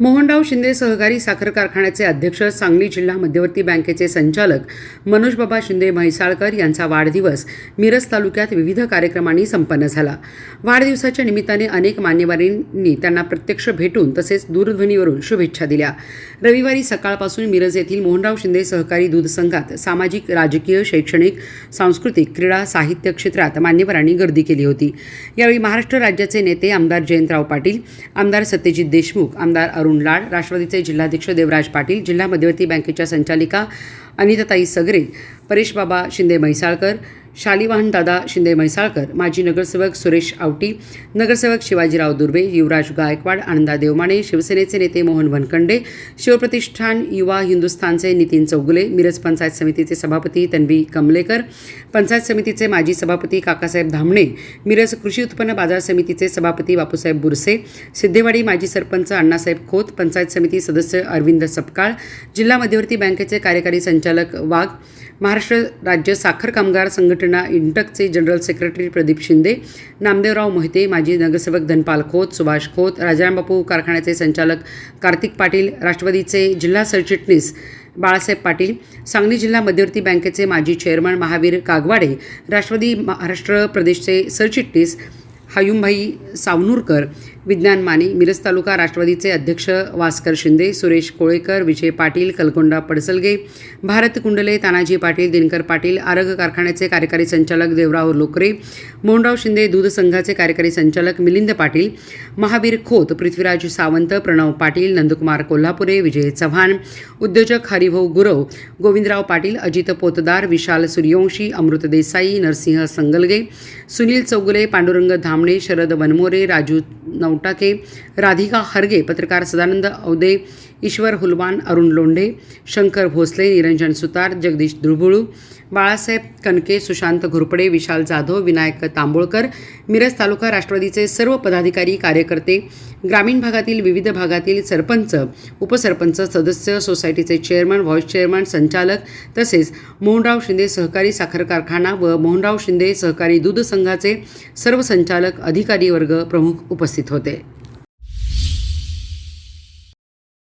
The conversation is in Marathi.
मोहनराव शिंदे सहकारी साखर कारखान्याचे अध्यक्ष, सांगली जिल्हा मध्यवर्ती बँकेचे संचालक मनोजबाबा शिंदे म्हैसाळकर यांचा वाढदिवस मिरज तालुक्यात विविध कार्यक्रमांनी संपन्न झाला। वाढदिवसाच्या निमित्ताने अनेक मान्यवरांनी त्यांना प्रत्यक्ष भेटून तसेच दूरध्वनीवरून शुभेच्छा दिल्या। रविवारी सकाळपासून मिरज येथील मोहनराव शिंदे सहकारी दूध संघात सामाजिक, राजकीय, शैक्षणिक, सांस्कृतिक, क्रीडा, साहित्य क्षेत्रात मान्यवरांनी गर्दी केली होती। यावेळी महाराष्ट्र राज्याचे नेते आमदार जयंतराव पाटील, आमदार सत्यजित देशमुख, आमदार अरुण लाड, राष्ट्रवादीचे जिल्हाध्यक्ष देवराज पाटील, जिल्हा मध्यवर्ती बँकेच्या संचालिका अनिताताई सगरे, परेशबाबा शिंदे म्हैसाळकर, शालिवाहनदादा शिंदे म्हैसाळकर, माजी नगरसेवक सुरेश आवटी, नगरसेवक शिवाजीराव दुर्वे, युवराज गायकवाड, आनंदा देवमाने, शिवसेनेचे नेते मोहन वनखंडे, शिवप्रतिष्ठान युवा हिंदुस्थानचे नितीन चौगुले, मिरज पंचायत समितीचे सभापती तन्वी कमलेकर, पंचायत समितीचे माजी सभापती काकासाहेब धामणे, मिरज कृषी उत्पन्न बाजार समितीचे सभापती बापूसाहेब बुरसे, सिद्धेवाडी माजी सरपंच अण्णासाहेब खोत, पंचायत समिती सदस्य अरविंद सपकाळ, जिल्हा मध्यवर्ती बँकेचे कार्यकारी संचालक वाघ, महाराष्ट्र राज्य साखर कामगार संघटना इंटकचे जनरल सेक्रेटरी प्रदीप शिंदे, नामदेवराव मोहिते, माजी नगरसेवक धनपाल खोत, सुभाष खोत, राजारामबापू कारखान्याचे संचालक कार्तिक पाटील, राष्ट्रवादीचे जिल्हा सरचिटणीस बाळासाहेब पाटील, सांगली जिल्हा मध्यवर्ती बँकेचे माजी चेअरमन महावीर कागवाडे, राष्ट्रवादी महाराष्ट्र प्रदेशचे सरचिटणीस हयुमभाई सावनूरकर, विज्ञान माने, मिरज तालुका राष्ट्रवादीचे अध्यक्ष वास्कर शिंदे, सुरेश कोळेकर, विजय पाटील, कलकोंडा पडसलगे, भारत कुंडले, तानाजी पाटील, दिनकर पाटील, आरग कारखान्याचे कार्यकारी संचालक देवराव लोकरे, मोहनराव शिंदे दूध संघाचे कार्यकारी संचालक मिलिंद पाटील, महावीर खोत, पृथ्वीराज सावंत, प्रणव पाटील, नंदकुमार कोल्हापुरे, विजय चव्हाण, उद्योजक हरिभाऊ गुरव, गोविंदराव पाटील, अजित पोतदार, विशाल सूर्यवंशी, अमृत देसाई, नरसिंह संगलगे, सुनील चौगुले, पांडुरंग धामणे, शरद वनमोरे, राजू नवटाके, राधिका हरगे, पत्रकार सदानंद औदे, ईश्वर हुलवान, अरुण लोंढे, शंकर भोसले, निरंजन सुतार, जगदीश धुळबुळू, बाळासाहेब कनके, सुशांत घोरपडे, विशाल जाधव, विनायक तांबोळकर, मिरज तालुका राष्ट्रवादीचे सर्व पदाधिकारी, कार्यकर्ते, ग्रामीण भागातील विविध भागातील सरपंच, उपसरपंच, सदस्य, सोसायटीचे चेअरमन, व्हाईस चेअरमन, संचालक तसेच मोहनराव शिंदे सहकारी साखर कारखाना व मोहनराव शिंदे सहकारी दूध संघाचे सर्व संचालक, अधिकारी वर्ग प्रमुख उपस्थित होते।